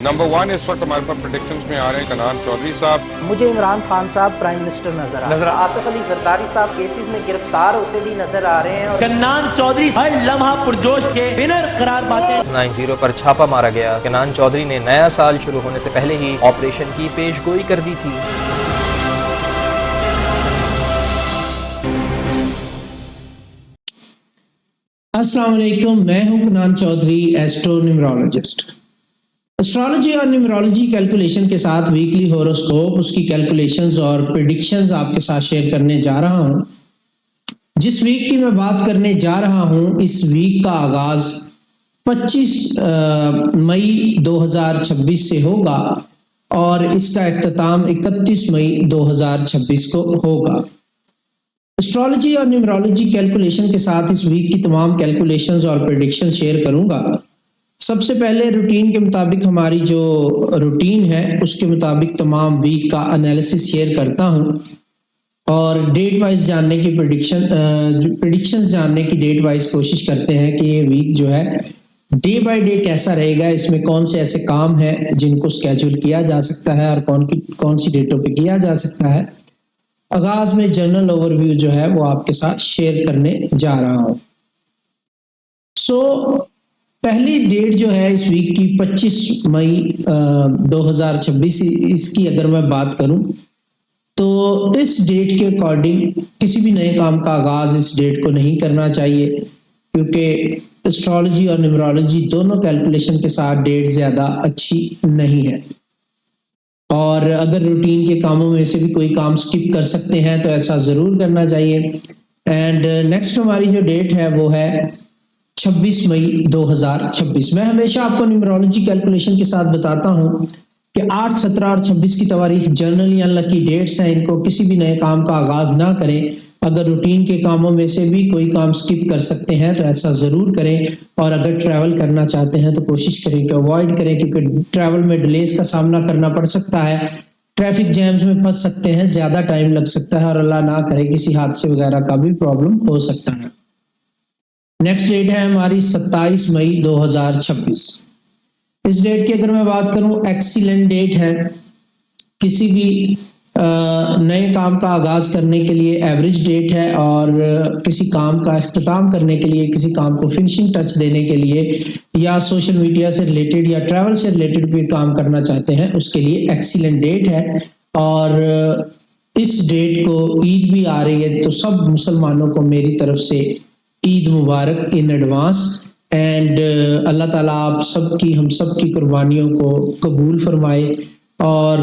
Number 1 اس وقت ہمارے پاس predictions میں آ رہے ہیں کنان چودھری صاحب. مجھے عمران خان صاحب پرائم منسٹر نظر آ رہے ہیں. آصف علی زرداری صاحب کیسز میں گرفتار ہوتے بھی نظر آ رہے ہیں. اور کنان چودھری ہر لمحہ پرجوش کے ونر قرار پاتے. 9-0 پر چھاپا مارا گیا. کنان چودھری نے نیا سال شروع ہونے سے پہلے ہی آپریشن کی پیش گوئی کر دی تھی. السلام علیکم، میں ہوں کنان چودھری، ایسٹرو نیمرولوجسٹ. اسٹرالوجی اور نیمرولوجی کیلکولیشن کے ساتھ ویکلی ہوروسکوپ، اس کی کیلکولیشنز اور پریڈکشنز آپ کے ساتھ شیئر کرنے جا رہا ہوں. جس ویک کی میں بات کرنے جا رہا ہوں، اس ویک کا آغاز 25 مئی 2026 سے ہوگا اور اس کا اختتام 31 مئی 2026 کو ہوگا. اسٹرالوجی اور نیمرولوجی کیلکولیشن کے ساتھ اس ویک کی تمام کیلکولیشنز اور پریڈکشن شیئر کروں گا. سب سے پہلے روٹین کے مطابق ہماری جو روٹین ہے اس کے مطابق تمام ویک کا انالیسس شیئر کرتا ہوں اور ڈیٹ وائز جاننے کی پریڈکشنز جاننے کی ڈیٹ وائز کوشش کرتے ہیں کہ یہ ویک جو ہے ڈے بائی ڈے کیسا رہے گا، اس میں کون سے ایسے کام ہیں جن کو اسکیجول کیا جا سکتا ہے اور کون سی ڈیٹوں پہ کیا جا سکتا ہے. آغاز میں جنرل اوور ویو جو ہے وہ آپ کے ساتھ شیئر کرنے جا رہا ہوں. پہلی ڈیٹ جو ہے اس ویک کی 25 مئی 2026، اس کی اگر میں بات کروں تو اس ڈیٹ کے اکارڈنگ کسی بھی نئے کام کا آغاز اس ڈیٹ کو نہیں کرنا چاہیے، کیونکہ اسٹرالوجی اور نیمرولوجی دونوں کیلکولیشن کے ساتھ ڈیٹ زیادہ اچھی نہیں ہے. اور اگر روٹین کے کاموں میں سے بھی کوئی کام سکپ کر سکتے ہیں تو ایسا ضرور کرنا چاہیے. اینڈ نیکسٹ ہماری جو ڈیٹ ہے وہ ہے 26 مئی 2026. میں ہمیشہ آپ کو نیمرولوجی کیلکولیشن کے ساتھ بتاتا ہوں کہ 8، 17 اور 26 کی تواریخ جنرلی انلکی ڈیٹس ہیں، ان کو کسی بھی نئے کام کا آغاز نہ کریں. اگر روٹین کے کاموں میں سے بھی کوئی کام سکپ کر سکتے ہیں تو ایسا ضرور کریں، اور اگر ٹریول کرنا چاہتے ہیں تو کوشش کریں کہ اوائڈ کریں، کیونکہ ٹریول میں ڈیلیز کا سامنا کرنا پڑ سکتا ہے، ٹریفک جیمز میں پھنس سکتے ہیں، زیادہ ٹائم لگ سکتا ہے اور اللہ نہ کرے کسی حادثے وغیرہ کا بھی پرابلم ہو سکتا ہے. نیکسٹ ڈیٹ ہے ہماری 27 مئی 2026. اس ڈیٹ کی اگر میں بات کروں، ایکسیلنٹ ڈیٹ ہے. کسی بھی نئے کام کا آغاز کرنے کے لیے ایوریج ڈیٹ ہے، اور کسی کام کا اختتام کرنے کے لیے، کسی کام کو فنشنگ ٹچ دینے کے لیے، یا سوشل میڈیا سے ریلیٹڈ یا ٹریول سے ریلیٹڈ بھی کام کرنا چاہتے ہیں اس کے لیے ایکسیلنٹ ڈیٹ ہے. اور اس ڈیٹ کو عید بھی آ رہی ہے، تو سب مسلمانوں کو میری طرف سے عید مبارک ان ایڈوانس. اینڈ اللہ تعالیٰ آپ سب کی، ہم سب کی قربانیوں کو قبول فرمائے، اور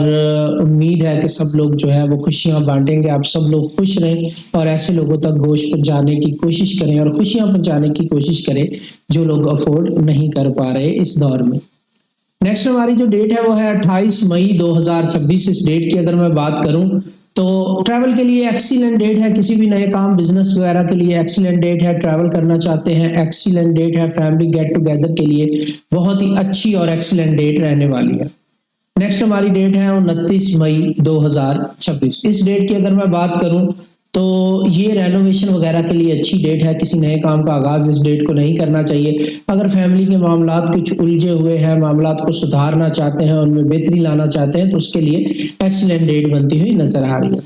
امید ہے کہ سب لوگ جو ہے وہ خوشیاں بانٹیں گے. آپ سب لوگ خوش رہیں اور ایسے لوگوں تک گوشت پہنچانے کی کوشش کریں اور خوشیاں پہنچانے کی کوشش کریں جو لوگ افورڈ نہیں کر پا رہے اس دور میں. نیکسٹ ہماری جو ڈیٹ ہے وہ ہے 28 مئی 2026. اس ڈیٹ کی اگر میں بات کروں تو ٹریول کے لیے ایکسیلنٹ ڈیٹ ہے. کسی بھی نئے کام، بزنس وغیرہ کے لیے ایکسیلنٹ ڈیٹ ہے. ٹریول کرنا چاہتے ہیں، ایکسیلنٹ ڈیٹ ہے. فیملی گیٹ ٹوگیدر کے لیے بہت ہی اچھی اور ایکسیلنٹ ڈیٹ رہنے والی ہے. نیکسٹ ہماری ڈیٹ ہے 29 مئی 2026. اس ڈیٹ کی اگر میں بات کروں تو یہ رینوویشن وغیرہ کے لیے اچھی ڈیٹ ہے. کسی نئے کام کا آغاز اس ڈیٹ کو نہیں کرنا چاہیے. اگر فیملی کے معاملات کچھ الجھے ہوئے ہیں، معاملات کو سدھارنا چاہتے ہیں، ان میں بہتری لانا چاہتے ہیں، تو اس کے لیے ایکسیلنٹ ڈیٹ بنتی ہوئی نظر آ رہی ہے.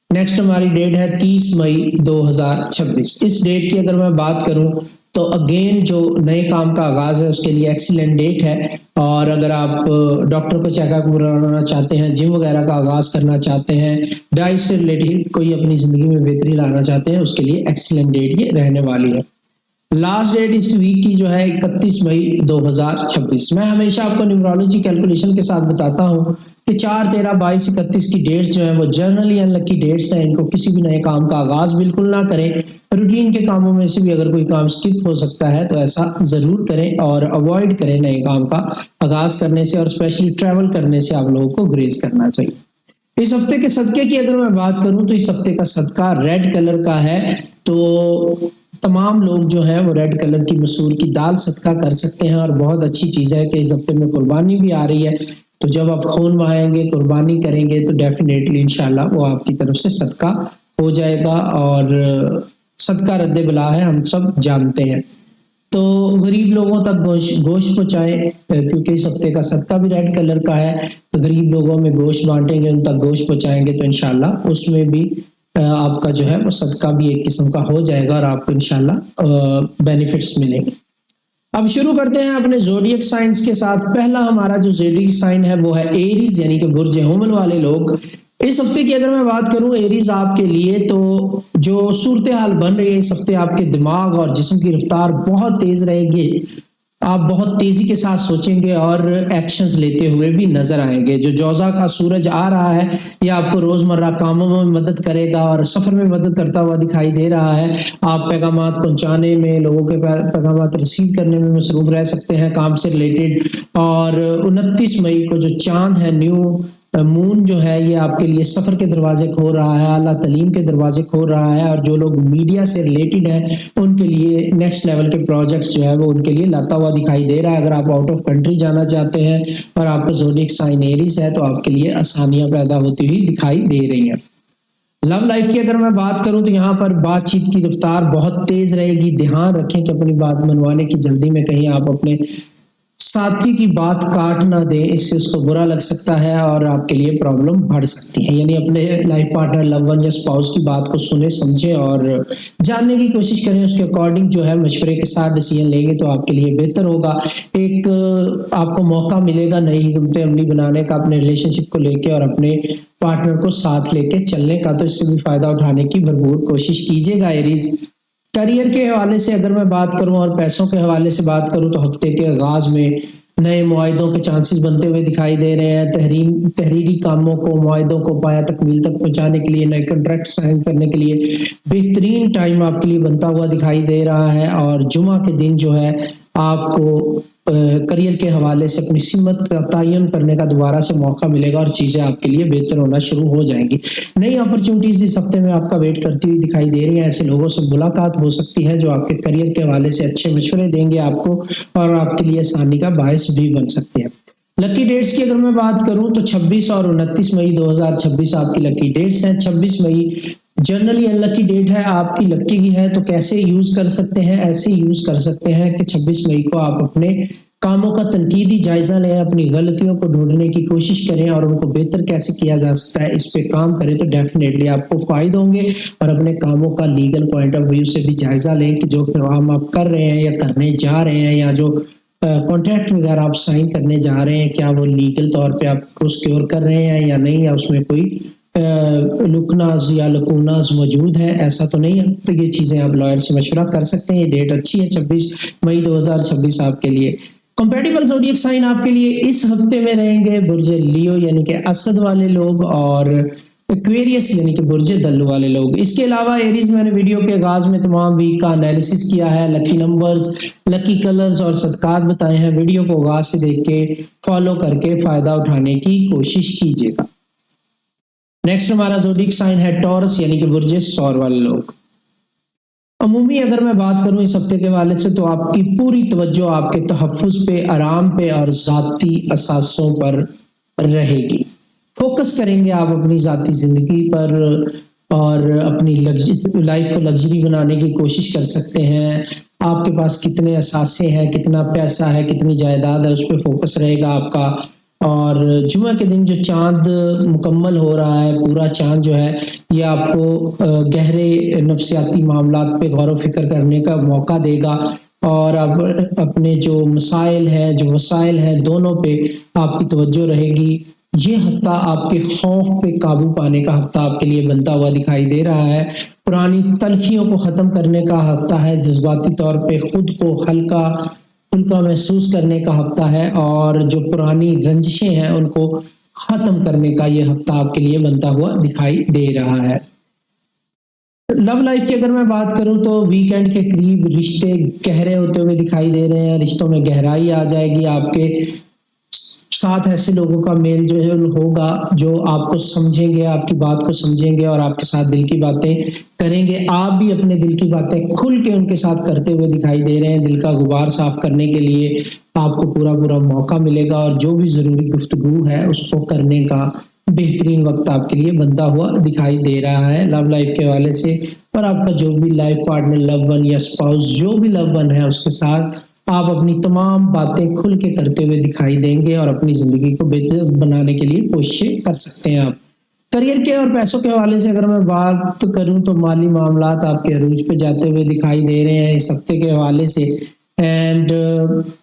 نیکسٹ ہماری ڈیٹ ہے 30 مئی 2026. اس ڈیٹ کی اگر میں بات کروں تو اگین جو نئے کام کا آغاز ہے اس کے لیے ایکسیلنٹ ڈیٹ ہے. اور اگر آپ ڈاکٹر کو چیک اپ کرانا چاہتے ہیں، جم وغیرہ کا آغاز کرنا چاہتے ہیں، ڈائٹ سے ریلیٹڈ کوئی اپنی زندگی میں بہتری لانا چاہتے ہیں، اس کے لیے ایکسیلنٹ ڈیٹ یہ رہنے والی ہے. لاسٹ ڈیٹ اس ویک کی جو ہے 31 مئی 2026. میں ہمیشہ آپ کو نیمرولوجی کیلکولیشن کے ساتھ بتاتا ہوں کہ 4، 13، 22، 31 کی ڈیٹس جو ہیں وہ جنرلی انلکی ڈیٹس ہیں. ان کو کسی بھی نئے کام کا آغاز بالکل نہ کریں. روٹین کے کاموں میں سے بھی اگر کوئی کام سکپ ہو سکتا ہے تو ایسا ضرور کریں اور اوائڈ کریں نئے کام کا آغاز کرنے سے، اور اسپیشلی ٹریول کرنے سے آپ لوگوں کو گریز کرنا چاہیے. اس ہفتے کے صدقے کی اگر میں بات کروں تو اس ہفتے کا صدقہ ریڈ کلر کا ہے. تو تمام لوگ جو ہیں وہ ریڈ کلر کی مسور کی دال صدقہ کر سکتے ہیں، اور بہت اچھی چیز ہے کہ اس ہفتے میں قربانی بھی آ رہی ہے. تو جب آپ خون بہائیں گے، قربانی کریں گے، تو ڈیفینیٹلی انشاءاللہ وہ آپ کی طرف سے صدقہ ہو جائے گا. اور صدقہ رد بلا ہے، ہم سب جانتے ہیں. تو غریب لوگوں تک گوشت پہنچائیں، کیونکہ اس ہفتے کا صدقہ بھی ریڈ کلر کا ہے، تو غریب لوگوں میں گوشت بانٹیں گے، ان تک گوشت پہنچائیں گے، تو انشاءاللہ اس میں بھی آپ کا جو ہے وہ صدقہ بھی ایک قسم کا ہو جائے گا اور آپ کو انشاءاللہ بینیفٹس ملیں گے۔ اب شروع کرتے ہیں اپنے زوڈیک سائنز کے ساتھ۔ پہلا ہمارا جو زوڈیک سائن ہے وہ ہے ایریز، یعنی کہ برج حمل والے لوگ۔ اس ہفتے کی اگر میں بات کروں ایریز آپ کے لیے، تو جو صورتحال بن رہی ہے اس ہفتے، آپ کے دماغ اور جسم کی رفتار بہت تیز رہے گی، آپ بہت تیزی کے ساتھ سوچیں گے اور ایکشنز لیتے ہوئے بھی نظر آئیں گے۔ جو جوزا کا سورج آ رہا ہے یہ آپ کو روزمرہ کاموں میں مدد کرے گا اور سفر میں مدد کرتا ہوا دکھائی دے رہا ہے۔ آپ پیغامات پہنچانے میں، لوگوں کے پیغامات ریسیو کرنے میں مصروف رہ سکتے ہیں کام سے ریلیٹڈ۔ اور 29 مئی کو جو چاند ہے، نیو مون جو ہے، یہ آپ کے لیے سفر کے دروازے کھول رہا ہے، اعلیٰ تعلیم کے دروازے کھول رہا ہے، اور جو لوگ میڈیا سے ریلیٹڈ ہیں ان کے لیے نیکسٹ لیول کے پروجیکٹس جو ہے وہ ان کے لیے لاتا ہوا دکھائی دے رہا ہے۔ اگر آپ آؤٹ آف کنٹری جانا چاہتے ہیں اور آپ کا زوڈیک سائن ایریز ہے تو آپ کے لیے آسانیاں پیدا ہوتی ہوئی دکھائی دے رہی ہیں۔ لو لائف کی اگر میں بات کروں تو یہاں پر بات چیت کی رفتار بہت تیز رہے گی۔ دھیان رکھیں کہ اپنی بات منوانے کی جلدی میں کہیں آپ اپنے ساتھی کی بات کاٹ نہ دیں، اس سے اس کو برا لگ سکتا ہے اور آپ کے لیے پرابلم بڑھ سکتی ہے۔ یعنی اپنے لائف پارٹنر، لو ون یا اسپاؤس کی بات کو سنیں، سمجھیں اور جاننے کی کوشش کریں، اس کے اکارڈنگ جو ہے مشورے کے ساتھ ڈیسیژن لیں گے تو آپ کے لیے بہتر ہوگا۔ ایک آپ کو موقع ملے گا نئی حکمت عملی بنانے کا اپنے ریلیشن شپ کو لے کے اور اپنے پارٹنر کو ساتھ لے کے چلنے کا، تو اس سے بھی فائدہ اٹھانے کی بھرپور کوشش کیجیے گا ایریز۔ کریئر کے حوالے سے اگر میں بات کروں اور پیسوں کے حوالے سے بات کروں تو ہفتے کے آغاز میں نئے معاہدوں کے چانسز بنتے ہوئے دکھائی دے رہے ہیں۔ تحریری کاموں کو، معاہدوں کو پایا تکمیل تک پہنچانے کے لیے، نئے کنٹریکٹ سائن کرنے کے لیے بہترین ٹائم آپ کے لیے بنتا ہوا دکھائی دے رہا ہے۔ اور جمعہ کے دن جو ہے آپ کو کریئر کے حوالے سے اپنی سمت کا تعین کرنے کا دوبارہ سے موقع ملے گا اور چیزیں آپ کے لیے بہتر ہونا شروع ہو جائیں گی۔ نئی اپرچونٹیز اس ہفتے میں آپ کا ویٹ کرتی ہوئی دکھائی دے رہی ہیں۔ ایسے لوگوں سے ملاقات ہو سکتی ہے جو آپ کے کریئر کے حوالے سے اچھے مشورے دیں گے آپ کو اور آپ کے لیے آسانی کا باعث بھی بن سکتے ہیں۔ لکی ڈیٹس کی اگر میں بات کروں تو 26 اور 29 مئی 2026 آپ کی لکی ڈیٹس ہیں۔ 26 مئی جنرلی ان لکی ڈیٹ ہے، آپ کی لکی کی ہے، تو کیسے یوز کر سکتے ہیں؟ ایسے یوز کر سکتے ہیں کہ 26 مئی کو آپ اپنے کاموں کا تنقیدی جائزہ لیں، اپنی غلطیوں کو ڈھونڈنے کی کوشش کریں اور ان کو بہتر کیسے کیا جا سکتا ہے اس پہ کام کریں، تو ڈیفینیٹلی آپ کو فائدہ ہوں گے۔ اور اپنے کاموں کا لیگل پوائنٹ آف ویو سے بھی جائزہ لیں کہ جو کام آپ کر رہے ہیں یا کرنے جا رہے ہیں، یا جو کانٹریکٹ وغیرہ آپ سائن کرنے جا رہے ہیں، کیا وہ لیگل طور پہ آپ کو سیکیور کر رہے ہیں یا نہیں، یا اس میں کوئی لکناز یا لکوناز موجود ہے، ایسا تو نہیں ہے۔ تو یہ چیزیں آپ لائر سے مشورہ کر سکتے ہیں۔ یہ ڈیٹ اچھی ہے 26 مئی 2026 آپ کے لیے۔ کمپیٹیبل زوڈیک سائن آپ کے لیے اس ہفتے میں رہیں گے برج لیو یعنی کہ اسد والے لوگ، اور ایکویریس یعنی کہ برج دلو والے لوگ۔ اس کے علاوہ ایریز میں نے ویڈیو کے آغاز میں تمام ویک کا انالیسس کیا ہے، لکی نمبرز، لکی کلرز اور صدقات بتائے ہیں۔ ویڈیو کو آغاز سے دیکھ کے فالو کر کے فائدہ اٹھانے کی کوشش کیجیے گا۔ نیکسٹ ہمارا زوڈیک سائن ہے ٹورس یعنی کہ برج ثور والے لوگ۔ عمومی اگر میں بات کروں اس ہفتے کے حوالے سے تو آپ کی پوری توجہ آپ کے تحفظ پہ، آرام پہ اور ذاتی اثاثوں پر رہے گی۔ فوکس کریں گے آپ اپنی ذاتی زندگی پر اور اپنی لائف کو لگژری بنانے کی کوشش کر سکتے ہیں۔ آپ کے پاس کتنے اثاثے ہیں، کتنا پیسہ ہے، کتنی جائیداد ہے، اس پہ فوکس رہے گا آپ کا۔ اور جمعہ کے دن جو چاند مکمل ہو رہا ہے، پورا چاند جو ہے، یہ آپ کو گہرے نفسیاتی معاملات پہ غور و فکر کرنے کا موقع دے گا، اور اب اپنے جو مسائل ہیں، جو وسائل ہیں، دونوں پہ آپ کی توجہ رہے گی۔ یہ ہفتہ آپ کے خوف پہ قابو پانے کا ہفتہ آپ کے لیے بنتا ہوا دکھائی دے رہا ہے۔ پرانی تلخیوں کو ختم کرنے کا ہفتہ ہے، جذباتی طور پہ خود کو ہلکا محسوس کرنے کا ہفتہ ہے، اور جو پرانی رنجشیں ہیں ان کو ختم کرنے کا یہ ہفتہ آپ کے لیے بنتا ہوا دکھائی دے رہا ہے۔ لو لائف کی اگر میں بات کروں تو ویکینڈ کے قریب رشتے گہرے ہوتے ہوئے دکھائی دے رہے ہیں، رشتوں میں گہرائی آ جائے گی، آپ کے ساتھ ایسے لوگوں کا میل جو ہوگا جو آپ کو سمجھیں گے، آپ کی بات کو سمجھیں گے اور آپ کے ساتھ دل کی باتیں کریں گے۔ آپ بھی اپنے دل کی باتیں کھل کے ان کے ساتھ کرتے ہوئے دکھائی دے رہے ہیں۔ دل کا غبار صاف کرنے کے لیے آپ کو پورا موقع ملے گا، اور جو بھی ضروری گفتگو ہے اس کو کرنے کا بہترین وقت آپ کے لیے بنتا ہوا دکھائی دے رہا ہے لو لائف کے حوالے سے، اور آپ کا جو بھی لائف پارٹنر، لو ون یا اسپاؤس جو بھی لو ون ہے اس کے ساتھ آپ اپنی تمام باتیں کھل کے کرتے ہوئے دکھائی دیں گے اور اپنی زندگی کو بہتر بنانے کے لیے کوششیں کر سکتے ہیں آپ۔ کریئر کے اور پیسوں کے حوالے سے اگر میں بات کروں تو مالی معاملات آپ کے عروج پہ جاتے ہوئے دکھائی دے رہے ہیں اس ہفتے کے حوالے سے، اینڈ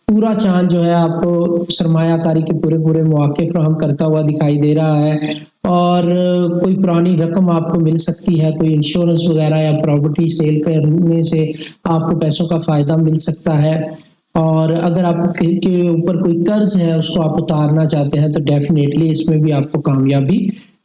پورا چاند جو ہے آپ کو سرمایہ کاری کے پورے مواقع فراہم کرتا ہوا دکھائی دے رہا ہے، اور کوئی پرانی رقم آپ کو مل سکتی ہے، کوئی انشورنس وغیرہ یا پراپرٹی سیل کرنے سے آپ کو پیسوں کا فائدہ مل سکتا ہے، اور اگر آپ کے اوپر کوئی قرض ہے اس کو آپ اتارنا چاہتے ہیں تو ڈیفینیٹلی اس میں بھی آپ کو کامیابی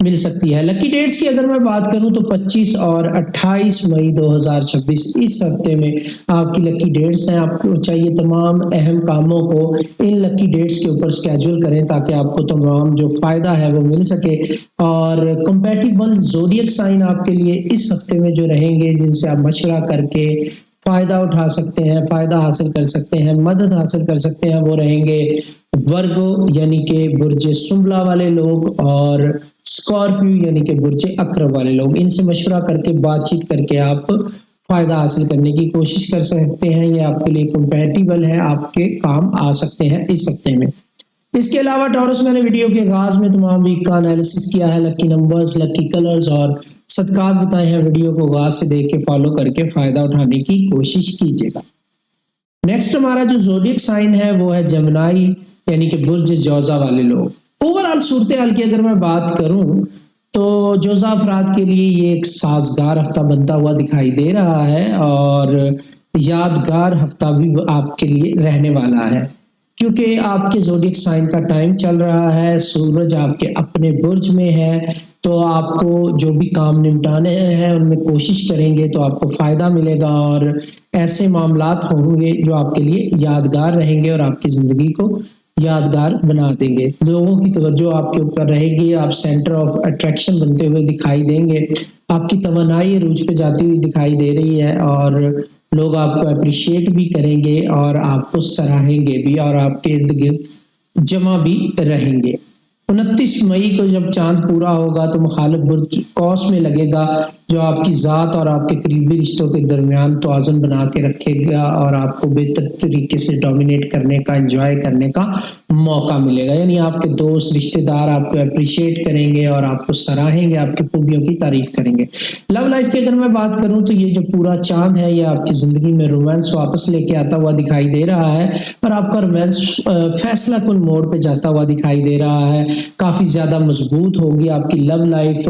مل سکتی ہے۔ لکی ڈیٹس کی اگر میں بات کروں تو 25 اور 28 مئی 2026 اس ہفتے میں آپ کی لکی ڈیٹس ہیں۔ آپ کو چاہیے تمام اہم کاموں کو ان لکی ڈیٹس کے اوپر اسکیجول کریں تاکہ آپ کو تمام جو فائدہ ہے وہ مل سکے، اور کمپیٹیبل زوڈیک سائن آپ کے لیے اس ہفتے میں جو رہیں گے جن سے آپ مشورہ کر کے فائدہ اٹھا سکتے ہیں، فائدہ حاصل کر سکتے ہیں، مدد حاصل کر سکتے ہیں، وہ رہیں گے ورگو یعنی کہ برج سنبلا والے لوگ، اور اسکارپیو یعنی کہ برج عقرب والے لوگ۔ ان سے مشورہ کر کے بات چیت کر کے آپ فائدہ حاصل کرنے کی کوشش کر سکتے ہیں، یہ آپ کے لیے کمپیٹیبل ہے، آپ کے کام آ سکتے ہیں اس ہفتے میں۔ اس کے علاوہ ٹورس میں نے ویڈیو کے آغاز میں تمام ویک کا انالیسس کیا ہے، لکی نمبرز، لکی کلرز اور صدقات بتائے ہیں۔ ویڈیو کو آغاز سے دیکھ کے فالو کر کے فائدہ اٹھانے کی کوشش کیجیے گا۔ نیکسٹ ہمارا جو زوڈیک سائن ہے وہ ہے جمنائی یعنی کہ برج جوزا والے لوگ۔ اوورآل صورتحال کی اگر میں بات کروں تو جوزا افراد کے لیے یہ ایک سازگار ہفتہ بنتا ہوا دکھائی دے رہا ہے، اور یادگار ہفتہ بھی آپ کے لیے رہنے والا ہے، کیونکہ آپ کے زوڈیک سائن کا ٹائم چل رہا ہے، سورج آپ کے اپنے برج میں ہے، تو آپ کو جو بھی کام نمٹانے ہیں ان میں کوشش کریں گے تو آپ کو فائدہ ملے گا، اور ایسے معاملات ہوں گے جو آپ کے لیے یادگار رہیں گے اور آپ کی زندگی کو یادگار بنا دیں گے۔ لوگوں کی توجہ آپ کے اوپر رہے گی، آپ سینٹر آف اٹریکشن بنتے ہوئے دکھائی دیں گے، آپ کی توانائی عروج پہ جاتی ہوئی دکھائی دے رہی ہے، اور لوگ آپ کو اپریشیٹ بھی کریں گے اور آپ کو سراہیں گے بھی، اور آپ کے ارد گرد جمع بھی رہیں گے۔ 29 مئی کو جب چاند پورا ہوگا تو مخالف برج قوس میں لگے گا، جو آپ کی ذات اور آپ کے قریبی رشتوں کے درمیان توازن بنا کے رکھے گا، اور آپ کو بہتر طریقے سے ڈومینیٹ کرنے کا، انجوائے کرنے کا موقع ملے گا۔ یعنی آپ کے دوست، رشتہ دار آپ کو اپریشیٹ کریں گے اور آپ کو سراہیں گے، آپ کی خوبیوں کی تعریف کریں گے۔ لو لائف کی اگر میں بات کروں تو یہ جو پورا چاند ہے یہ آپ کی زندگی میں رومانس واپس لے کے آتا ہوا دکھائی دے رہا ہے، اور آپ کا رومانس فیصلہ کن موڑ پہ جاتا ہوا دکھائی دے رہا ہے، کافی زیادہ مضبوط ہوگی آپ کی لو لائف۔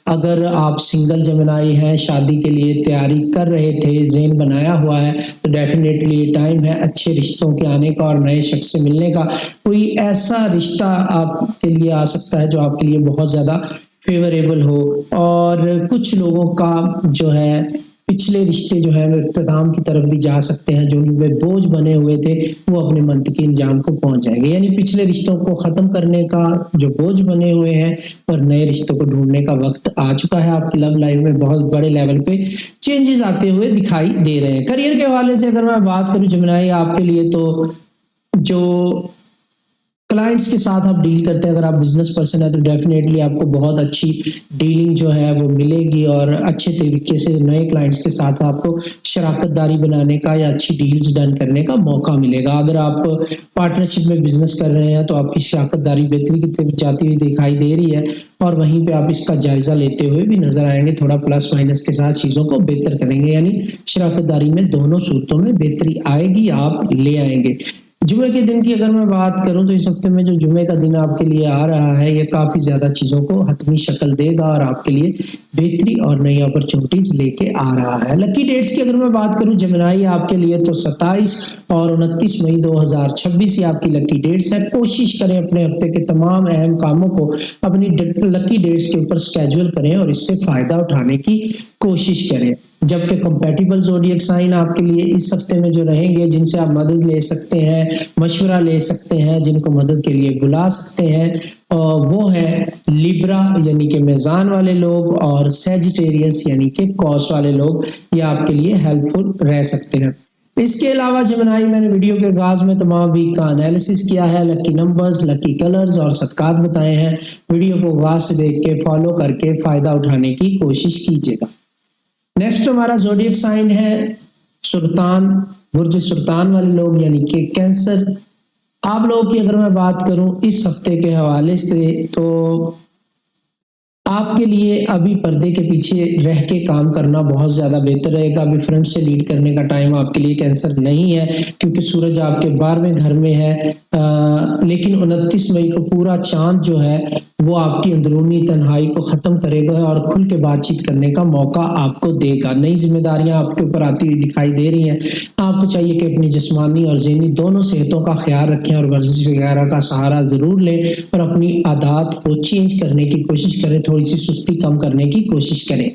اگر آپ سنگل جمنائی ہیں، شادی کے لیے تیاری کر رہے تھے، ذہن بنایا ہوا ہے، تو ڈیفینیٹلی یہ ٹائم ہے اچھے رشتوں کے آنے کا اور نئے شخص سے ملنے کا۔ کوئی ایسا رشتہ آپ کے لیے آ سکتا ہے جو آپ کے لیے بہت زیادہ فیوریبل ہو، اور کچھ لوگوں کا جو ہے پچھلے رشتے جو ہیں وہ اختتام کی طرف بھی جا سکتے ہیں، جو ان پہ بوجھ بنے ہوئے تھے وہ اپنے منطقی انجام کو پہنچ جائیں گے۔ یعنی پچھلے رشتوں کو ختم کرنے کا جو بوجھ بنے ہوئے ہیں اور نئے رشتوں کو ڈھونڈنے کا وقت آ چکا ہے۔ آپ کی لو لائف میں بہت بڑے لیول پہ چینجز آتے ہوئے دکھائی دے رہے ہیں۔ کریئر کے حوالے سے اگر میں بات کروں جمنائی آپ کے لیے، تو جو کلائنٹس کے ساتھ آپ ڈیل کرتے ہیں، اگر آپ بزنس پرسن ہیں تو ڈیفینیٹلی آپ کو بہت اچھی ڈیلنگ جو ہے وہ ملے گی، اور اچھے طریقے سے نئے کلائنٹس کے ساتھ آپ کو شراکت داری بنانے کا یا اچھی ڈیلز ڈن کرنے کا موقع ملے گا۔ اگر آپ پارٹنرشپ میں بزنس کر رہے ہیں تو آپ کی شراکت داری بہتری کی طرف جاتی ہوئی دکھائی دے رہی ہے، اور وہیں پہ آپ اس کا جائزہ لیتے ہوئے بھی نظر آئیں گے، تھوڑا پلس مائنس کے ساتھ چیزوں کو بہتر کریں گے، یعنی شراکت داری میں دونوں صورتوں میں بہتری آئے گی، آپ لے آئیں گے۔ جمعے کے دن کی اگر میں بات کروں تو اس ہفتے میں جو جمعے کا دن آپ کے لیے آ رہا ہے یہ کافی زیادہ چیزوں کو حتمی شکل دے گا اور آپ کے لیے بہتری اور نئی اپرچونٹیز لے کے آ رہا ہے۔ لکی ڈیٹس کی اگر میں بات کروں جمنائی آپ کے لیے تو 27 اور 29 مئی 2026 یہ آپ کی لکی ڈیٹس ہے۔ کوشش کریں اپنے ہفتے کے تمام اہم کاموں کو اپنی لکی ڈیٹس کے اوپر اسکیجول کریں اور اس سے فائدہ اٹھانے کی کوشش کریں۔ جبکہ کمپیٹیبل زوڈیک سائن آپ کے لیے اس ہفتے میں جو رہیں گے، جن سے آپ مدد لے سکتے ہیں، مشورہ لے سکتے ہیں، جن کو مدد کے لیے بلا سکتے ہیں، وہ ہے لیبرا یعنی کہ میزان والے لوگ، اور سیجیٹیریس یعنی کہ قوس والے لوگ، یہ آپ کے لیے ہیلپ فل رہ سکتے ہیں۔ اس کے علاوہ جمنائی میں نے ویڈیو کے آغاز میں تمام ویک کا انالیسس کیا ہے، لکی نمبرز، لکی کلرز اور صدقات بتائے ہیں۔ ویڈیو کو آغاز سے دیکھ کے فالو کر کے فائدہ اٹھانے کی کوشش کیجیے گا۔ نیکسٹ ہمارا زوڈیک سائن ہے سرطان، برج سرطان والے لوگ یعنی کہ کینسر۔ آپ لوگوں کی اگر میں بات کروں اس ہفتے کے حوالے سے تو آپ کے لیے ابھی پردے کے پیچھے رہ کے کام کرنا بہت زیادہ بہتر رہے گا۔ ابھی فرنٹ سے لیڈ کرنے کا ٹائم آپ کے لیے کینسر نہیں ہے، کیونکہ سورج آپ کے 12ویں گھر میں ہے، لیکن 29 مئی کو پورا چاند جو ہے وہ آپ کی اندرونی تنہائی کو ختم کرے گا اور کھل کے بات چیت کرنے کا موقع آپ کو دے گا۔ نئی ذمہ داریاں آپ کے اوپر آتی ہوئی دکھائی دے رہی ہیں۔ آپ کو چاہیے کہ اپنی جسمانی اور ذہنی دونوں صحتوں کا خیال رکھیں اور ورزش وغیرہ کا سہارا ضرور لیں اور اپنی عادات کو چینج کرنے کی کوشش کریں، تھوڑی سی سستی کم کرنے کی کوشش کریں،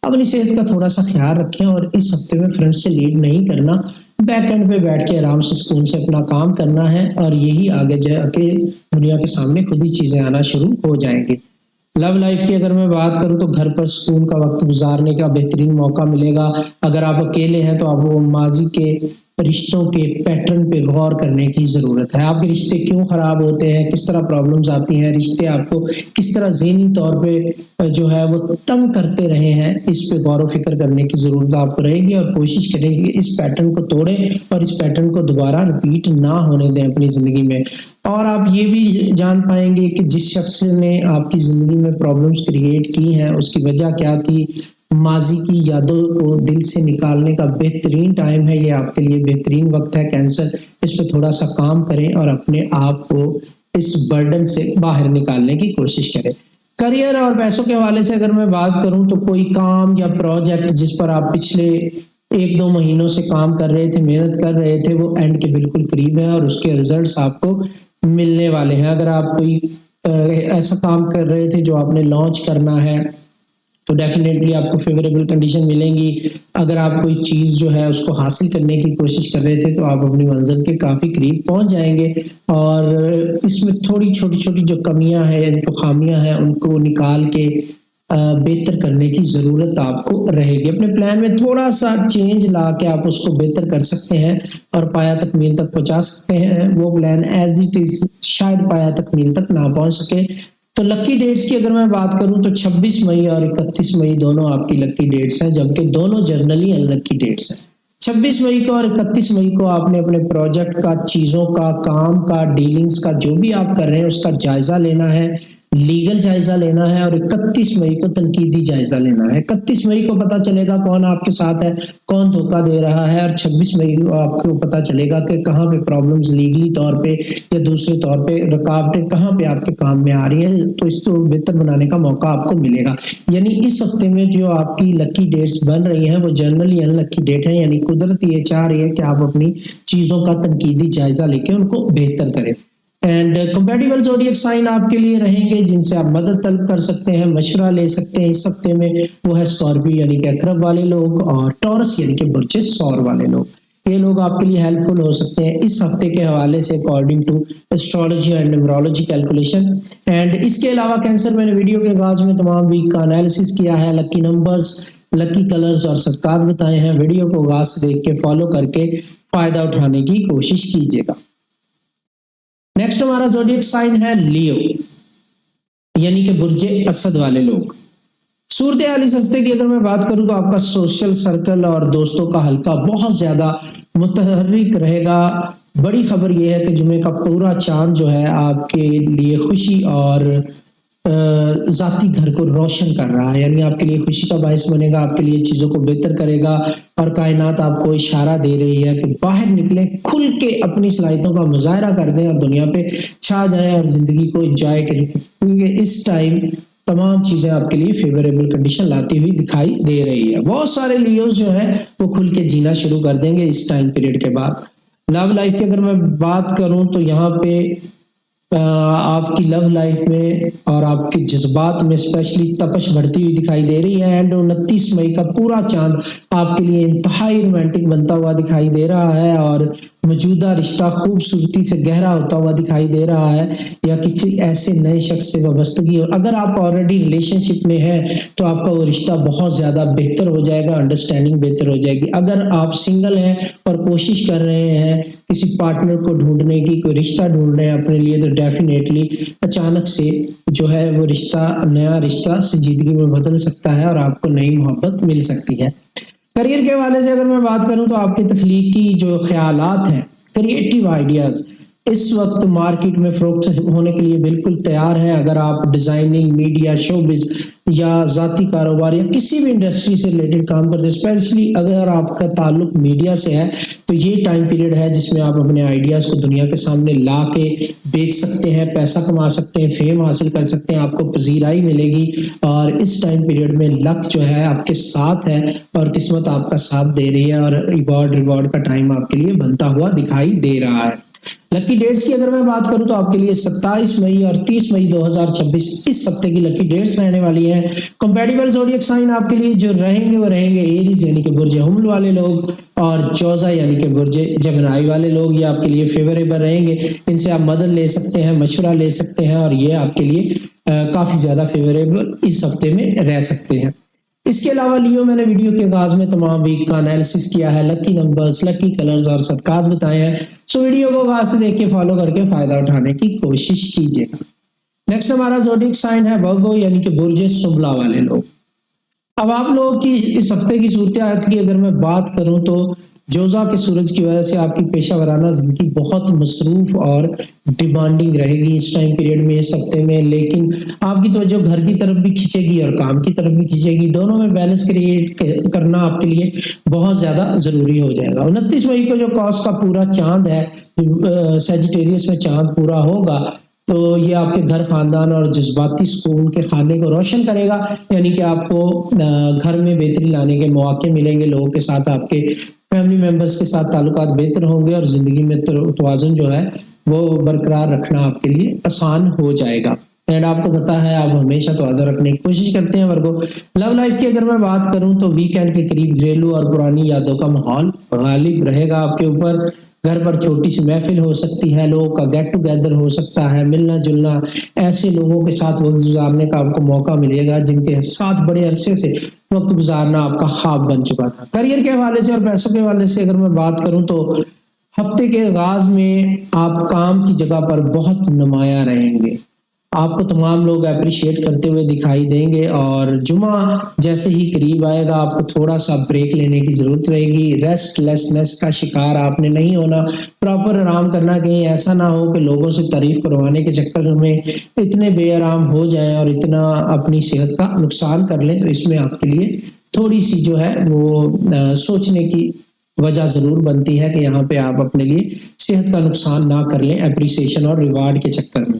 اپنی صحت کا تھوڑا سا خیال رکھیں اور اس ہفتے میں فرنٹ سے لیڈ نہیں کرنا، بیک اینڈ پہ بیٹھ کے آرام سے سکون سے اپنا کام کرنا ہے اور یہی آگے جا کے دنیا کے سامنے خود ہی چیزیں آنا شروع ہو جائیں گی۔ لو لائف کی اگر میں بات کروں تو گھر پر سکون کا وقت گزارنے کا بہترین موقع ملے گا۔ اگر آپ اکیلے ہیں تو آپ وہ ماضی کے رشتوں کے پیٹرن پہ غور کرنے کی ضرورت ہے۔ آپ کے رشتے کیوں خراب ہوتے ہیں، کس طرح پرابلمز آتی ہیں، رشتے آپ کو کس طرح ذہنی طور پہ جو ہے وہ تنگ کرتے رہے ہیں، اس پہ غور و فکر کرنے کی ضرورت آپ کو رہے گی اور کوشش کریں کہ اس پیٹرن کو توڑیں اور اس پیٹرن کو دوبارہ رپیٹ نہ ہونے دیں اپنی زندگی میں۔ اور آپ یہ بھی جان پائیں گے کہ جس شخص نے آپ کی زندگی میں پرابلمز کریٹ کی ہیں اس کی وجہ کیا تھی۔ ماضی کی یادوں کو دل سے نکالنے کا بہترین ٹائم ہے، یہ آپ کے لیے بہترین وقت ہے کینسر۔ اس پہ تھوڑا سا کام کریں اور اپنے آپ کو اس برڈن سے باہر نکالنے کی کوشش کریں۔ کریئر اور پیسوں کے حوالے سے اگر میں بات کروں تو کوئی کام یا پروجیکٹ جس پر آپ پچھلے 1-2 مہینوں سے کام کر رہے تھے، محنت کر رہے تھے، وہ اینڈ کے بالکل قریب ہے اور اس کے ریزلٹس آپ کو ملنے والے ہیں۔ اگر آپ کوئی ایسا کام کر رہے تھے جو آپ نے لانچ کرنا ہے تو ڈیفینیٹلی آپ کو فیوریبل کنڈیشن ملیں گی۔ اگر آپ کوئی چیز جو ہے اس کو حاصل کرنے کی کوشش کر رہے تھے تو آپ اپنی منزل کے کافی قریب پہنچ جائیں گے اور اس میں تھوڑی چھوٹی چھوٹی جو کمیاں ہیں، جو خامیاں ہیں، ان کو نکال کے بہتر کرنے کی ضرورت آپ کو رہے گی۔ اپنے پلان میں تھوڑا سا چینج لا کے آپ اس کو بہتر کر سکتے ہیں اور پایا تکمیل تک پہنچا سکتے ہیں۔ وہ پلان ایز اٹ از شاید پایا تکمیل تک نہ پہنچ سکے۔ تو لکی ڈیٹس کی اگر میں بات کروں تو 26 مئی اور 31 مئی دونوں آپ کی لکی ڈیٹس ہیں، جبکہ دونوں جرنلی ان لکی ڈیٹس ہیں۔ 26 مئی کو اور 31 مئی کو آپ نے اپنے پروجیکٹ کا، چیزوں کا، کام کا، ڈیلنگز کا، جو بھی آپ کر رہے ہیں اس کا جائزہ لینا ہے، لیگل جائزہ لینا ہے اور 31 مئی کو تنقیدی جائزہ لینا ہے۔ 31 مئی کو پتہ چلے گا کون آپ کے ساتھ ہے، کون دھوکہ دے رہا ہے، اور 26 مئی کو آپ کو پتہ چلے گا کہ کہاں پہ پرابلمز لیگلی طور پہ یا دوسرے طور پہ رکاوٹیں کہاں پہ آپ کے کام میں آ رہی ہیں، تو اس کو بہتر بنانے کا موقع آپ کو ملے گا۔ یعنی اس ہفتے میں جو آپ کی لکی ڈیٹس بن رہی ہیں وہ جنرلی ان لکی ڈیٹ ہیں، یعنی قدرت یہ چاہ رہی ہے کہ آپ اپنی چیزوں کا تنقیدی جائزہ لے کے ان کو بہتر کریں۔ اینڈ کمپیٹیبل زوڈیک سائن آپ کے لیے رہیں گے جن سے آپ مدد طلب کر سکتے ہیں، مشورہ لے سکتے ہیں اس ہفتے میں، وہ ہے اسکارپیو یعنی کہ عقرب والے لوگ اور ٹورس یعنی کہ برج ثور والے لوگ۔ یہ لوگ آپ کے لیے ہیلپ فل ہو سکتے ہیں اس ہفتے کے حوالے سے according to astrology and numerology calculation. And اس کے علاوہ کینسر میں نے ویڈیو کے آغاز میں تمام ویک کا انالیسس کیا ہے، لکی نمبرز، لکی کلرز اور صدقات بتائے ہیں۔ ویڈیو کو آغاز سے دیکھ کے فالو کر کے فائدہ اٹھانے کی کوشش کیجیے گا۔ نیکسٹ ہمارا زوڈیک سائن ہے لیو یعنی کہ برج اسد والے لوگ۔ صورتحال اس ہفتے کی اگر میں بات کروں تو آپ کا سوشل سرکل اور دوستوں کا حلقہ بہت زیادہ متحرک رہے گا۔ بڑی خبر یہ ہے کہ جمعے کا پورا چاند جو ہے آپ کے لیے خوشی اور ذاتی گھر کو روشن کر رہا ہے، یعنی آپ کے لیے خوشی کا باعث بنے گا، آپ کے لیے چیزوں کو بہتر کرے گا اور کائنات آپ کو اشارہ دے رہی ہے کہ باہر نکلیں، کھل کے اپنی صلاحیتوں کا مظاہرہ کر دیں اور دنیا پہ چھا جائیں اور زندگی کو انجوائے کریں، کیونکہ اس ٹائم تمام چیزیں آپ کے لیے فیوریبل کنڈیشن لاتی ہوئی دکھائی دے رہی ہے۔ بہت سارے لیوز جو ہیں وہ کھل کے جینا شروع کر دیں گے اس ٹائم پیریڈ کے بعد۔ لو لائف کی اگر میں بات کروں تو یہاں پہ آپ کی لو لائف میں اور آپ کے جذبات میں اسپیشلی تپش بڑھتی ہوئی دکھائی دے رہی ہے۔ اینڈ 29 مئی کا پورا چاند آپ کے لیے انتہائی رومانٹک بنتا ہوا دکھائی دے رہا ہے اور موجودہ رشتہ خوبصورتی سے گہرا ہوتا ہوا دکھائی دے رہا ہے یا کسی ایسے نئے شخص سے وابستگی ہو. اگر آپ آلریڈی ریلیشن شپ میں ہیں تو آپ کا وہ رشتہ بہت زیادہ بہتر ہو جائے گا, انڈرسٹینڈنگ بہتر ہو جائے گی. اگر آپ سنگل ہیں اور کوشش کر رہے ہیں کسی پارٹنر کو ڈھونڈنے کی, کوئی رشتہ ڈھونڈ رہے ہیں اپنے لیے, تو ڈیفینیٹلی اچانک سے جو ہے وہ رشتہ, نیا رشتہ سنجیدگی میں بدل سکتا ہے اور آپ کو نئی محبت مل سکتی ہے. کریئر کے حوالے سے اگر میں بات کروں تو آپ کے تخلیقی جو خیالات ہیں, کریٹیو آئیڈیاز اس وقت مارکیٹ میں فروخت ہونے کے لیے بالکل تیار ہیں. اگر آپ ڈیزائننگ, میڈیا, شوبز یا ذاتی کاروبار یا کسی بھی انڈسٹری سے ریلیٹڈ کام کرتے ہیں, اسپیشلی اگر آپ کا تعلق میڈیا سے ہے, تو یہ ٹائم پیریڈ ہے جس میں آپ اپنے آئیڈیاز کو دنیا کے سامنے لا کے بیچ سکتے ہیں, پیسہ کما سکتے ہیں, فیم حاصل کر سکتے ہیں, آپ کو پذیرائی ملے گی. اور اس ٹائم پیریڈ میں لک جو ہے آپ کے ساتھ ہے اور قسمت آپ کا ساتھ دے رہی ہے, اور ریوارڈ کا ٹائم آپ کے لیے بنتا ہوا دکھائی دے رہا ہے. لکی ڈیٹس کی اگر میں بات کروں تو آپ کے لیے 27 مئی اور 30 مئی 2026 اس ہفتے کی لکی ڈیٹس رہنے والی ہیں. کمپیٹیبل زوڈیک سائن آپ کے لیے جو رہیں گے وہ رہیں گے ایریز یعنی کہ برج حمل والے لوگ, اور جوزا یعنی کہ برج جمنائی والے لوگ. یہ آپ کے لیے فیوریبل رہیں گے, ان سے آپ مدد لے سکتے ہیں, مشورہ لے سکتے ہیں, اور یہ آپ کے لیے کافی زیادہ فیوریبل اس ہفتے میں رہ سکتے ہیں. اس کے علاوہ لیو میں نے ویڈیو کے آغاز میں تمام ویک کا انالیسس کیا ہے, لکی نمبرز, لکی کلرز اور صدقات بتائے ہیں. سو ویڈیو کو آغاز سے دیکھ کے فالو کر کے فائدہ اٹھانے کی کوشش کیجیے. نیکسٹ ہمارا زوڈیک سائن ہے ورگو یعنی کہ برج سبلا والے لوگ. اب آپ لوگوں کی اس ہفتے کی صورتحال کی اگر میں بات کروں تو جوزا کے سورج کی وجہ سے آپ کی پیشہ ورانہ زندگی بہت مصروف اور ڈیمانڈنگ رہے گی اس ٹائم پیریڈ میں, اس ہفتے میں. لیکن آپ کی توجہ گھر کی طرف بھی کھینچے گی اور کام کی طرف بھی کھینچے گی. دونوں میں بیلنس کریٹ کرنا آپ کے لیے بہت زیادہ ضروری ہو جائے گا. 29 مئی کو جو کاس کا پورا چاند ہے, سیجیٹیریس میں چاند پورا ہوگا, تو یہ آپ کے گھر, خاندان اور جذباتی سکون کے خانے کو روشن کرے گا. یعنی کہ آپ کو گھر میں بہتری لانے کے مواقع ملیں گے, لوگوں کے ساتھ آپ کے فیملی ممبرز کے ساتھ تعلقات بہتر ہوں گے, اور زندگی میں توازن جو ہے وہ برقرار رکھنا آپ کے لیے آسان ہو جائے گا. اینڈ آپ کو پتا ہے آپ ہمیشہ توازن رکھنے کی کوشش کرتے ہیں ورگو. لو لائف کی اگر میں بات کروں تو ویکینڈ کے قریب گھریلو اور پرانی یادوں کا ماحول غالب رہے گا آپ کے اوپر. گھر پر چھوٹی سی محفل ہو سکتی ہے, لوگوں کا گیٹ ٹوگیدر ہو سکتا ہے, ملنا جلنا, ایسے لوگوں کے ساتھ وقت گزارنے کا آپ کو موقع ملے گا جن کے ساتھ بڑے عرصے سے وقت گزارنا آپ کا خواب بن چکا تھا. کریئر کے حوالے سے اور پیسوں کے حوالے سے اگر میں بات کروں تو ہفتے کے آغاز میں آپ کام کی جگہ پر بہت نمایاں رہیں گے. آپ کو تمام لوگ اپریشیٹ کرتے ہوئے دکھائی دیں گے, اور جمعہ جیسے ہی قریب آئے گا آپ کو تھوڑا سا بریک لینے کی ضرورت رہے گی. ریسٹ لیسنس کا شکار آپ نے نہیں ہونا, پراپر آرام کرنا. کہیں ایسا نہ ہو کہ لوگوں سے تعریف کروانے کے چکر میں اتنے بے آرام ہو جائیں اور اتنا اپنی صحت کا نقصان کر لیں. تو اس میں آپ کے لیے تھوڑی سی جو ہے وہ سوچنے کی وجہ ضرور بنتی ہے کہ یہاں پہ آپ اپنے لیے صحت کا نقصان نہ کر لیں اپریسیشن اور ریوارڈ کے چکر میں.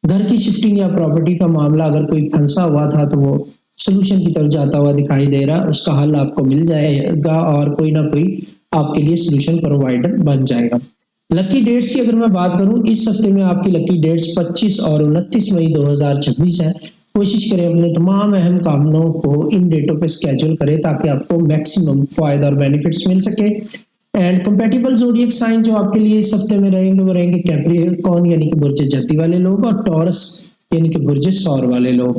گھر کی شفٹنگ یا پراپرٹی کا معاملہ اگر کوئی پھنسا ہوا تھا تو وہ سلوشن کی طرف جاتا ہوا دکھائی دے رہا, اس کا حل آپ کو مل جائے گا اور کوئی نہ کوئی آپ کے لیے سلوشن پرووائڈر بن جائے گا. لکی ڈیٹس کی اگر میں بات کروں اس ہفتے میں آپ کی لکی ڈیٹس 25 اور 29 مئی 2026 ہے. کوشش کریں اپنے تمام اہم کاموں کو ان ڈیٹوں پہ اسکیجول کریں تاکہ آپ کو میکسیمم فائدہ اور بینیفٹس مل سکے. اینڈ کمپیٹیبل زوڈیک سائن جو آپ کے لیے اس ہفتے میں رہیں گے وہ رہیں گے کیپریکارن یعنی کہ برج جدی والے لوگ, اور ٹورس یعنی کہ برج سور والے لوگ.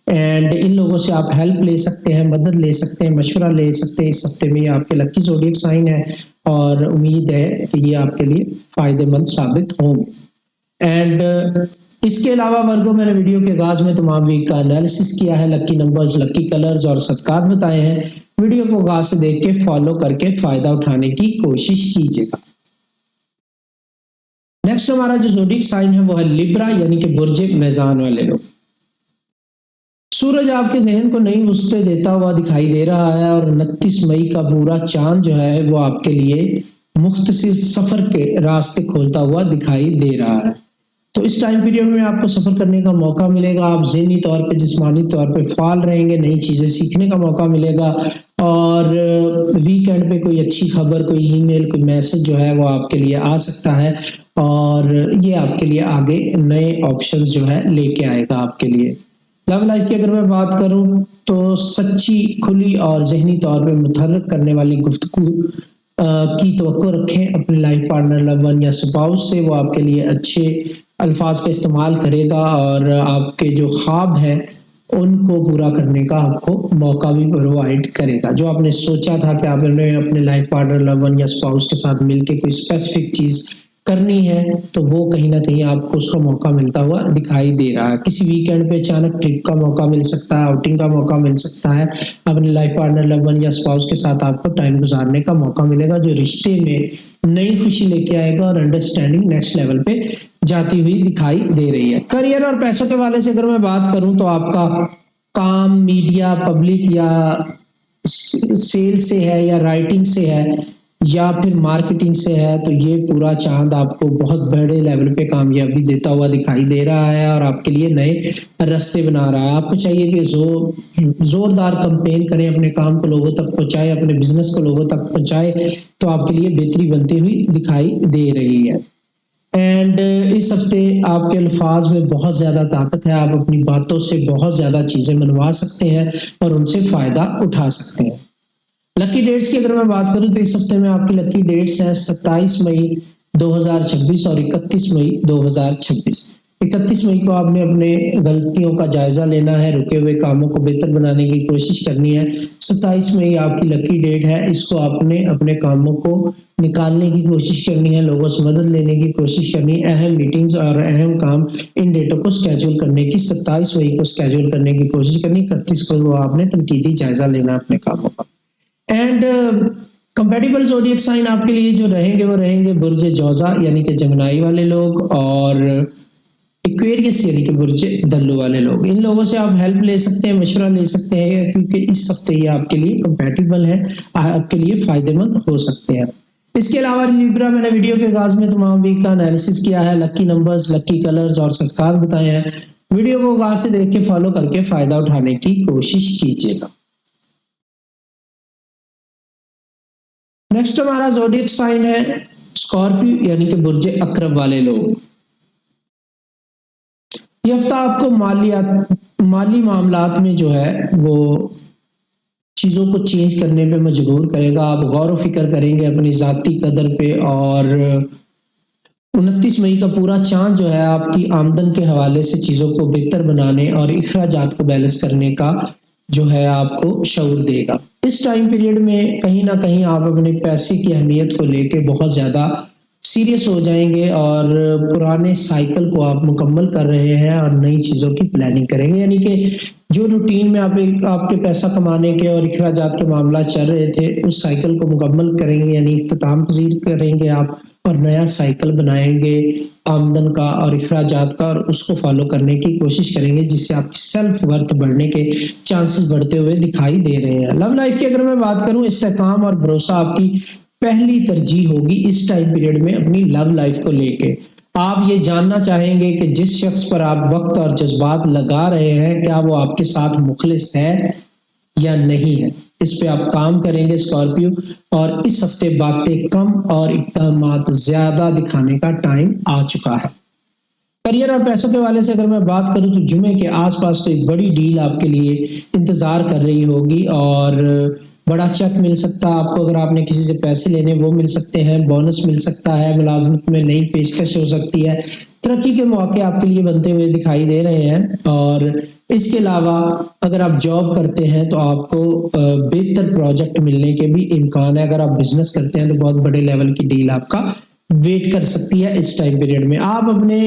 اینڈ ان لوگوں سے آپ ہیلپ لے سکتے ہیں, مدد لے سکتے ہیں, مشورہ لے سکتے ہیں. اس ہفتے میں یہ آپ کے لکی زوڈیک سائن ہے اور امید ہے کہ یہ آپ کے لیے فائدہ مند ثابت ہوں گے. اینڈ اس کے علاوہ ورگو میں نے ویڈیو کے آغاز میں تمام ویک کا انالیسس کیا ہے, لکی نمبرز, لکی کلرز اور صدقات بتائے ہیں. ویڈیو کو آغاز سے دیکھ کے فالو کر کے فائدہ اٹھانے کی کوشش کیجیے گا. نیکسٹ ہمارا جو زوڈیک سائن ہے وہ ہے لیبرا یعنی کہ برج میزان والے لوگ. سورج آپ کے ذہن کو نئی وسعتیں دیتا ہوا دکھائی دے رہا ہے, اور 29 مئی کا پورا چاند جو ہے وہ آپ کے لیے مختصر سفر کے راستے کھولتا ہوا دکھائی دے رہا ہے. تو اس ٹائم پیریڈ میں آپ کو سفر کرنے کا موقع ملے گا. آپ ذہنی طور پہ, جسمانی طور پہ فعال رہیں گے, نئی چیزیں سیکھنے کا موقع ملے گا, اور ویکینڈ پہ کوئی اچھی خبر, کوئی ای میل, کوئی میسج جو ہے وہ آپ کے لیے آ سکتا ہے, اور یہ آپ کے لیے آگے نئے آپشنز جو ہے لے کے آئے گا آپ کے لیے. لو لائف کی اگر میں بات کروں تو سچی, کھلی اور ذہنی طور پہ متحرک کرنے والی گفتگو کی توقع رکھیں اپنے لائف پارٹنر، لو ون یا سپاؤس سے. وہ آپ کے لیے اچھے الفاظ کا استعمال کرے گا اور آپ کے جو خواب ہیں ان کو پورا کرنے کا آپ کو موقع بھی پرووائڈ کرے گا. جو آپ نے سوچا تھا کہ آپ نے اپنے لائف پارٹنر، لو ون یا سپاؤس کے ساتھ مل کے کوئی اسپیسیفک چیز کرنی ہے تو وہ کہیں نہ کہیں آپ کو اس کا موقع ملتا ہوا دکھائی دے رہا ہے. کسی ویکینڈ پہ اچانک ٹرپ کا موقع مل سکتا ہے، آؤٹنگ کا موقع مل سکتا ہے. اپنے لائف پارٹنر، لو ون یا اسپاؤس کے ساتھ آپ کو ٹائم گزارنے کا موقع ملے گا جو رشتے میں نئی خوشی لے کے آئے گا اور انڈرسٹینڈنگ نیکسٹ لیول پہ جاتی ہوئی دکھائی دے رہی ہے. کریئر اور پیسوں کے حوالے سے اگر میں بات کروں تو آپ کا کام میڈیا، پبلک یا سیل سے ہے یا رائٹنگ سے ہے یا پھر مارکیٹنگ سے ہے تو یہ پورا چاند آپ کو بہت بڑے لیول پہ کامیابی دیتا ہوا دکھائی دے رہا ہے اور آپ کے لیے نئے راستے بنا رہا ہے. آپ کو چاہیے کہ زوردار کمپین کریں، اپنے کام کو لوگوں تک پہنچائے، اپنے بزنس کو لوگوں تک پہنچائے تو آپ کے لیے بہتری بنتی ہوئی دکھائی دے رہی ہے. اینڈ اس ہفتے آپ کے الفاظ میں بہت زیادہ طاقت ہے، آپ اپنی باتوں سے بہت زیادہ چیزیں منوا سکتے ہیں اور ان سے فائدہ اٹھا سکتے ہیں. لکی ڈیٹس کی اگر میں بات کروں تو اس ہفتے میں آپ کی لکی ڈیٹس ہیں 27 مئی 2026 اور 31 مئی 2026. 31 مئی کو آپ نے اپنے غلطیوں کا جائزہ لینا ہے، رکے ہوئے کاموں کو بہتر بنانے کی کوشش کرنی ہے. 27 مئی آپ کی لکی ڈیٹ ہے، اس کو آپ نے اپنے کاموں کو نکالنے کی کوشش کرنی ہے، لوگوں سے مدد لینے کی کوشش کرنی ہے. اہم میٹنگز اور اہم کام ان ڈیٹوں کو اسکیجول کرنے کی 27 مئی کو اسکیجول کرنے کی کوشش کرنی. 31 کو آپ نے تنقیدی جائزہ لینا اپنے کاموں کا. اینڈ کمپیٹیبل زوڈیک سائن آپ کے لیے جو رہیں گے وہ رہیں گے برج جوزا یعنی کہ جمنائی والے لوگ اور ایکویریس یعنی کہ برج دلو والے لوگ. ان لوگوں سے آپ ہیلپ لے سکتے ہیں، مشورہ لے سکتے ہیں کیونکہ اس ہفتے یہ آپ کے لیے کمپیٹیبل ہے، آپ کے لیے فائدہ مند ہو سکتے ہیں. اس کے علاوہ لیبرا میں نے ویڈیو کے آغاز میں تمام ویک کا انالیسس کیا ہے، لکی نمبرز، لکی کلرز اور صدقات بتائے ہیں. ویڈیو کو آغاز سے دیکھ کے فالو کر کے فائدہ اٹھانے کی کوشش کیجیے گا. نیکسٹ ہمارا زوڈیک سائن ہے اسکارپیو یعنی کہ برج عقرب والے لوگ. یہ ہفتہ آپ کو مالی معاملات میں جو ہے وہ چیزوں کو چینج کرنے پہ مجبور کرے گا. آپ غور و فکر کریں گے اپنی ذاتی قدر پہ اور 29 مئی کا پورا چاند جو ہے آپ کی آمدن کے حوالے سے چیزوں کو بہتر بنانے اور اخراجات کو بیلنس کرنے کا جو ہے آپ کو شعور دے گا. اس ٹائم پیریڈ میں کہیں نہ کہیں آپ اپنے پیسے کی اہمیت کو لے کے بہت زیادہ سیریس ہو جائیں گے اور پرانے سائیکل کو آپ مکمل کر رہے ہیں اور نئی چیزوں کی پلاننگ کریں گے. یعنی کہ جو روٹین میں آپ کے پیسہ کمانے کے اور اخراجات کے معاملات چل رہے تھے اس سائیکل کو مکمل کریں گے، یعنی اختتام پذیر کریں گے آپ اور نیا سائیکل بنائیں گے آمدن کا اور اخراجات کا اور اس کو فالو کرنے کی کوشش کریں گے جس سے آپ کی سیلف ورتھ بڑھنے کے چانسز بڑھتے ہوئے دکھائی دے رہے ہیں. لو لائف کی اگر میں بات کروں استحکام اور بھروسہ آپ کی پہلی ترجیح ہوگی اس ٹائم پیریڈ میں اپنی لو لائف کو لے کے. آپ یہ جاننا چاہیں گے کہ جس شخص پر آپ وقت اور جذبات لگا رہے ہیں کیا وہ آپ کے ساتھ مخلص ہے یا نہیں ہے. اس پہ آپ کام کریں گے اسکارپیو اور اس ہفتے باتیں کم اور اقدامات زیادہ دکھانے کا ٹائم آ چکا ہے. کریئر اور پیسوں کے حوالے سے اگر میں بات کروں تو جمعے کے آس پاس تو ایک بڑی ڈیل آپ کے لیے انتظار کر رہی ہوگی اور بڑا چیک مل سکتا ہے آپ کو. اگر آپ نے کسی سے پیسے لینے وہ مل سکتے ہیں، بونس مل سکتا ہے، ملازمت میں نئی پیشکش ہو سکتی ہے، ترقی کے مواقع آپ کے لیے بنتے ہوئے دکھائی دے رہے ہیں. اور اس کے علاوہ اگر آپ جاب کرتے ہیں تو آپ کو بہتر پروجیکٹ ملنے کے بھی امکان ہے. اگر آپ بزنس کرتے ہیں تو بہت بڑے لیول کی ڈیل آپ کا ویٹ کر سکتی ہے. اس ٹائم پیریڈ میں آپ اپنے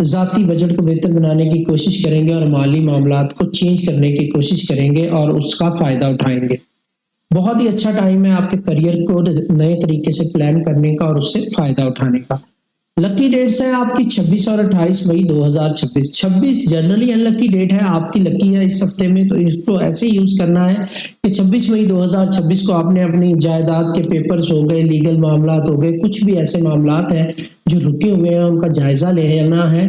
ذاتی بجٹ کو بہتر بنانے کی کوشش کریں گے اور مالی معاملات کو چینج کرنے کی کوشش کریں گے اور اس کا فائدہ اٹھائیں گے. بہت ہی اچھا ٹائم ہے آپ کے کریئر کو نئے طریقے سے پلان کرنے کا اور اس سے فائدہ اٹھانے کا. لکی ڈیٹس ہیں آپ کی 26 اور 28 مئی 2026. 26 جنرلی ان لکی ڈیٹ ہے، آپ کی لکی ہے اس ہفتے میں تو اس کو ایسے یوز کرنا ہے کہ 26 مئی 2026 کو آپ نے اپنی جائیداد کے پیپرز ہو گئے، لیگل معاملات ہو گئے، کچھ بھی ایسے معاملات ہیں جو رکے ہوئے ہیں ان کا جائزہ لے لینا ہے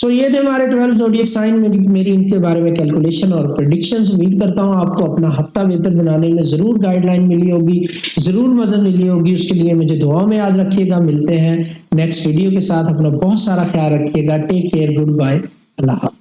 سو یہ تھے ہمارے 12 زوڈیک سائن، میری ان کے بارے میں کیلکولیشن اور پریڈکشنز. امید کرتا ہوں آپ کو اپنا ہفتہ بہتر بنانے میں ضرور گائیڈ لائن ملی ہوگی، ضرور مدد ملی ہوگی. اس کے لیے مجھے دعا میں یاد رکھیے گا. ملتے ہیں نیکسٹ ویڈیو کے ساتھ. اپنا بہت سارا خیال رکھیے گا. Take care. Good bye. اللہ حافظ.